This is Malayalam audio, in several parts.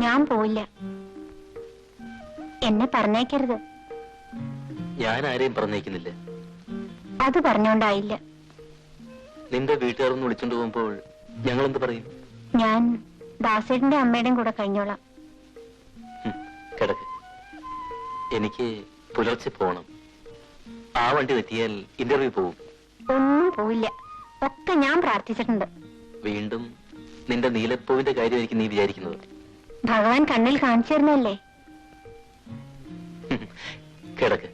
ഞാൻ പോയില്ല. എന്നെ പറഞ്ഞേക്കരുത്. ഞാൻ ആരെയും പറഞ്ഞേക്കുന്നില്ല. അത് പറഞ്ഞോണ്ടായില്ല. നിന്റെ വീട്ടുകാരൊന്ന് വിളിച്ചോണ്ട് പോകുമ്പോൾ ഞങ്ങൾ എന്ത് പറയും? ഞാൻ ദാസേട്ടന്റെ അമ്മയുടെയും കൂടെ കഴിഞ്ഞോളാം. കിടക്ക്. എനിക്ക് പുലർച്ചെ പോണം. ആ വണ്ടി തെറ്റിയാൽ ഇന്റർവ്യൂ പോവും. ഒന്നും പോയില്ല. ഒക്കെ ഞാൻ പ്രാർത്ഥിച്ചിട്ടുണ്ട്. വീണ്ടും നിന്റെ നീലപ്പൂവിന്റെ കാര്യമായിരിക്കും നീ വിചാരിക്കുന്നത്. ഭഗവാൻ കണ്ണിൽ കാണിച്ചു തരുന്നല്ലേ. കിടക്ക്.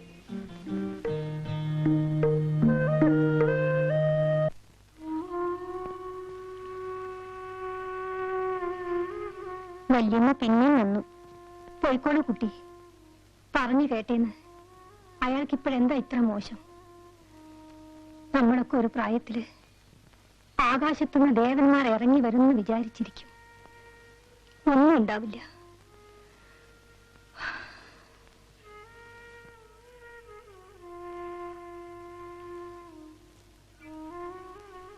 വല്യമ്മ പിന്നെയും വന്നു. പോയിക്കോളൂ കുട്ടി, പറഞ്ഞു കേട്ടേന്ന്. അയാൾക്കിപ്പോഴെന്താ ഇത്ര മോശം? നമ്മളൊക്കെ ഒരു പ്രായത്തില് ആകാശത്തുനിന്ന് ദേവന്മാർ ഇറങ്ങി വരുമെന്ന് വിചാരിച്ചിരിക്കും. ഒന്നും ഉണ്ടാവില്ല.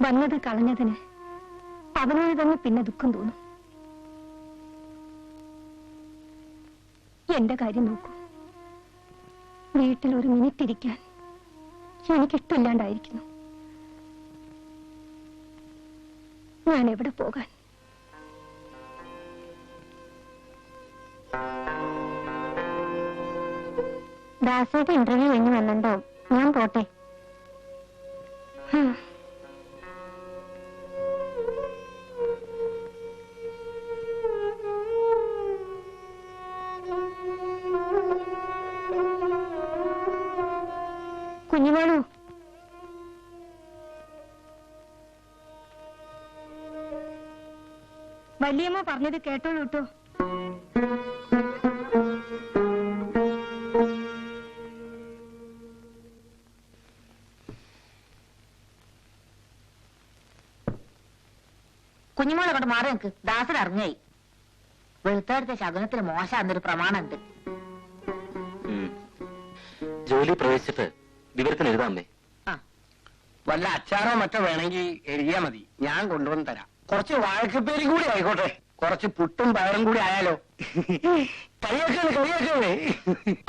വന്നത് കളഞ്ഞതിന് അവനോട് തന്നെ പിന്നെ ദുഃഖം തോന്നും. എന്റെ കാര്യം നോക്കൂ. വീട്ടിൽ ഒരു മിനിറ്റ് ഇരിക്കാൻ എനിക്കിഷ്ടമില്ലാണ്ടായിരിക്കുന്നു. ഞാൻ എവിടെ പോകാൻ? ദാസേട്ട ഇന്റർവ്യൂ കഴിഞ്ഞ് വന്നിട്ടുണ്ടാവും. ഞാൻ പോട്ടെ. കുഞ്ഞുമോളൂ, വല്യമ്മ പറഞ്ഞത് കേട്ടോളൂ കേട്ടോ. കുഞ്ഞുമോളെ കൊണ്ട് മാറി നിൽക്ക്. ദാസൻ അറിഞ്ഞായി. വെളുത്തെടുത്ത ശകുനത്തിന് മോശമാണെന്നൊരു പ്രമാണമുണ്ട്. ജോലി പ്രവേശിച്ചിട്ട് വിവരത്തിന് എഴുതാമേ. വല്ല അച്ചാറോ മറ്റോ വേണമെങ്കിൽ എഴുതിയാ മതി, ഞാൻ കൊണ്ടുവന്ന് തരാം. കുറച്ച് വാഴക്കപ്പേരും കൂടി ആയിക്കോട്ടെ, കുറച്ച് പുട്ടും പയറും കൂടി ആയാലോ? കളിയാക്കേ.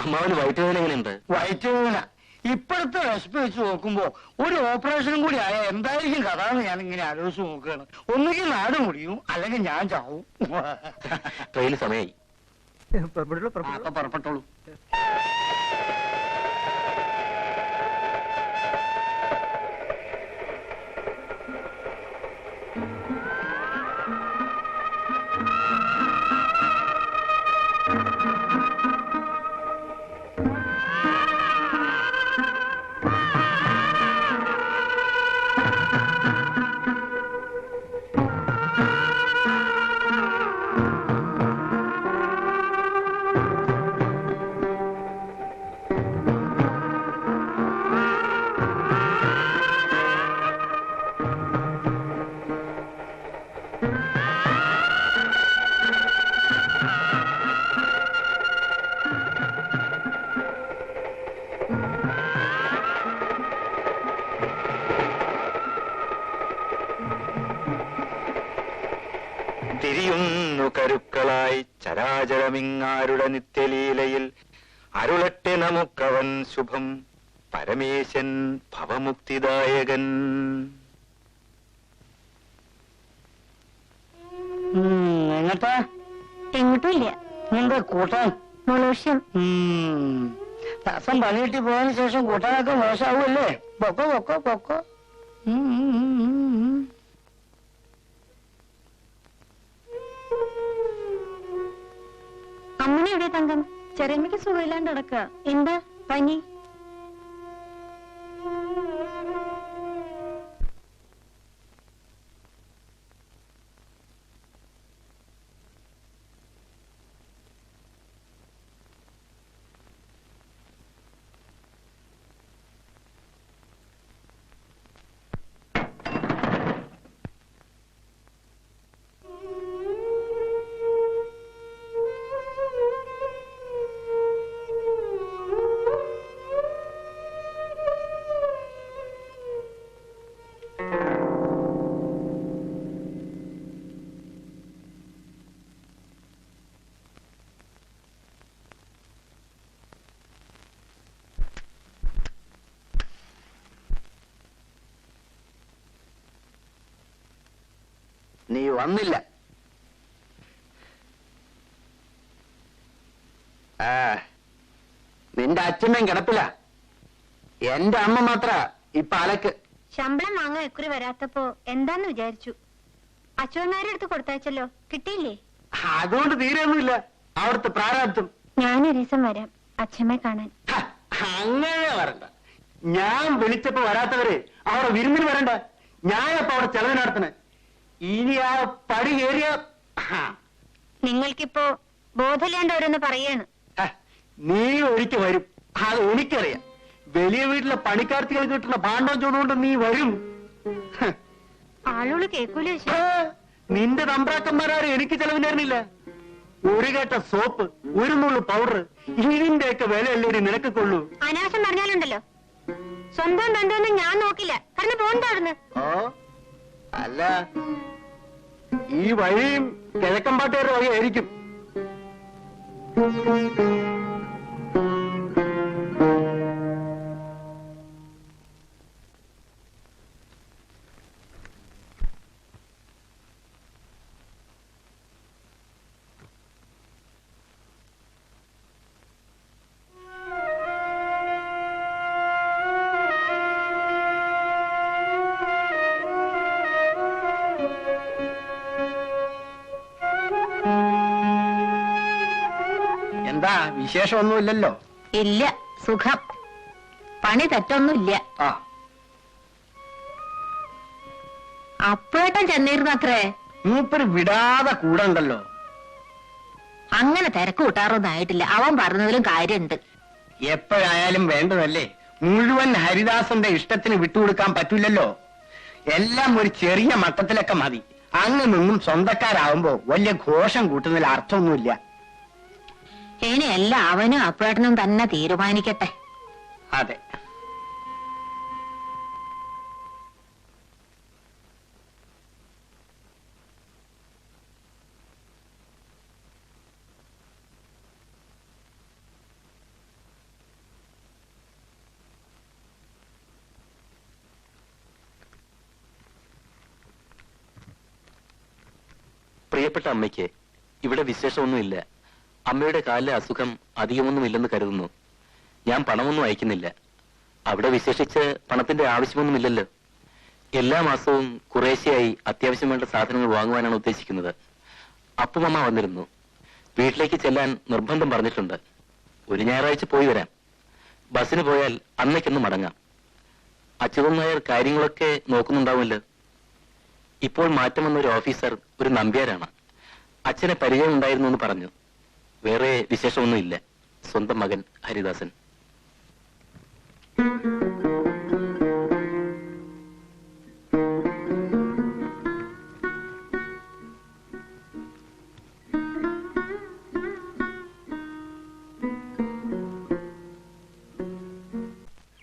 അമ്മാവന് വയറ്റുവേദന എങ്ങനെയുണ്ട്? വയറ്റുവേദന ഇപ്പോഴത്തെ വിശപ്പ് വെച്ച് നോക്കുമ്പോ ഒരു ഓപ്പറേഷനും കൂടി ആയ എന്തായിരിക്കും കഥ എന്ന് ഞാൻ ഇങ്ങനെ ആലോചിച്ച് നോക്കുകയാണ്. ഒന്നുകിൽ നാട് മുടിയും, അല്ലെങ്കിൽ ഞാൻ ചാവും. ട്രെയിന് സമയമായി. അപ്പൊ പുറപ്പെട്ടോളൂ. തിരിയുന്നു കരുക്കളായി ചരാചരമിങ്ങാരുടെ നിത്യലീലയിൽ അരുളട്ടെ നമുക്കവൻ ശുഭം പരമേശൻ ഭവമുക്തിദായകൻ. എങ്ങട്ടാ? എങ്ങോട്ടുമില്ല. എന്താ കൂട്ടാൻ? മോളോഷ്യം. ദാസം പണി കിട്ടി പോയതിനു ശേഷം കൂട്ടാനൊക്കെ മോശമാവുമല്ലേ? പൊക്കോ പൊക്കോ പൊക്കോ. അമ്മനെ എവിടെ തങ്കം? ചെറിയമ്മയ്ക്ക് സുഖമില്ലാണ്ട് നടക്കുക. എന്താ പനി? നീ വന്നില്ല. നിന്റെ അച്ഛമ്മയും കിടപ്പില്ല. എന്റെ അമ്മ മാത്ര ഇപ്പൊ അലക്ക്. ശമ്പളം വാങ്ങാൻ ഇക്കുറി വരാത്തപ്പോ എന്താന്ന് വിചാരിച്ചു. അച്ഛനാരുടെ അടുത്ത് കൊടുത്തയച്ചല്ലോ, കിട്ടിയില്ലേ? അതുകൊണ്ട് തീരെയൊന്നുമില്ല അവിടുത്തെ പ്രാരാബ്ദം. ഞാനൊരു ദിവസം വരാം അച്ഛമ്മയെ കാണാൻ. അങ്ങനെ വരണ്ട. ഞാൻ വിളിച്ചപ്പോ വരാത്തവര് അവിടെ വിരുന്നിന് വരണ്ട. ഞാനപ്പോ അവിടെ ചെലവ് നടത്തണേ. ഇനി ആ പടി കയറിയ നിങ്ങൾക്കിപ്പോ ബോധമില്ലാണ്ട് ഓരോന്ന് പറയാണ്. നീ ഒരിക്കൽ വരും, അത് എനിക്കറിയാം. വലിയ വീട്ടിലെ പണിക്കാർത്തികൾ കിട്ടുന്ന പാണ്ഡവം ചൂടുകൊണ്ട് നീ വരും. ആളുകൾ കേൾക്കൂല. നിന്റെ തമ്പ്രാക്കന്മാരും എനിക്ക് ചെലവിനായിരുന്നില്ല. ഒരു കേട്ട സോപ്പ്, ഒരു നുള്ളു പൗഡർ, ഇതിന്റെയൊക്കെ വിലയല്ലേ നിനക്ക് കൊള്ളൂ. അനാവശ്യം പറഞ്ഞാലുണ്ടല്ലോ. സ്വന്തം ബന്ധമൊന്നും ഞാൻ നോക്കില്ല. കാരണം പോണ്ടായിരുന്നു. ഓ അല്ല, ഈ വഴിയും കിഴക്കമ്പാട്ടുകാരുടെ വഴിയായിരിക്കും. എന്താ വിശേഷമൊന്നുമില്ലല്ലോ? ഇല്ല, സുഖം. പണി തെറ്റൊന്നുമില്ല. ആ, അപ്പേട്ടൻ ചെന്നിരുന്നത്രേ. മൂപ്പര് വിടാതെ കൂടെ ഉണ്ടല്ലോ. അങ്ങനെ തിരക്ക് കൂട്ടാറൊന്നും ആയിട്ടില്ല. അവൻ പറഞ്ഞതിലും കാര്യമുണ്ട്. എപ്പോഴായാലും വേണ്ടതല്ലേ. മുഴുവൻ ഹരിദാസന്റെ ഇഷ്ടത്തിന് വിട്ടുകൊടുക്കാൻ പറ്റില്ലല്ലോ. എല്ലാം ഒരു ചെറിയ മട്ടത്തിലൊക്കെ മതി. അങ്ങ് നിന്നും സ്വന്തക്കാരാവുമ്പോ വലിയ ഘോഷം കൂട്ടുന്നതിൽ അർത്ഥമൊന്നുമില്ല. ഇനി എല്ലാം അവനും അപ്പേട്ടനും തന്നെ തീരുമാനിക്കട്ടെ. അതെ. പ്രിയപ്പെട്ട അമ്മയ്ക്ക് ഇവിടെ വിശേഷമൊന്നുമില്ല. അമ്മയുടെ കാലിലെ അസുഖം അധികമൊന്നുമില്ലെന്ന് കരുതുന്നു. ഞാൻ പണമൊന്നും അയക്കുന്നില്ല. അവിടെ വിശേഷിച്ച് പണത്തിന്റെ ആവശ്യമൊന്നുമില്ലല്ലോ. എല്ലാ മാസവും കുറേശ്ശെയായി അത്യാവശ്യം വേണ്ട സാധനങ്ങൾ വാങ്ങുവാനാണ് ഉദ്ദേശിക്കുന്നത്. അപ്പുമമ്മ വന്നിരുന്നു. വീട്ടിലേക്ക് ചെല്ലാൻ നിർബന്ധം പറഞ്ഞിട്ടുണ്ട്. ഒരു ഞായറാഴ്ച പോയി വരാം. ബസ്സിന് പോയാൽ അന്നേക്കൊന്ന് മടങ്ങാം. അച്യുതൻ നായർ കാര്യങ്ങളൊക്കെ നോക്കുന്നുണ്ടാവുമല്ലോ. ഇപ്പോൾ മാറ്റം വന്ന ഒരു ഓഫീസർ ഒരു നമ്പ്യാരാണ്. അച്ഛനെ പരിചയം ഉണ്ടായിരുന്നു എന്ന് പറഞ്ഞു. വേറെ വിശേഷമൊന്നുമില്ല. സ്വന്തം മകൻ ഹരിദാസൻ.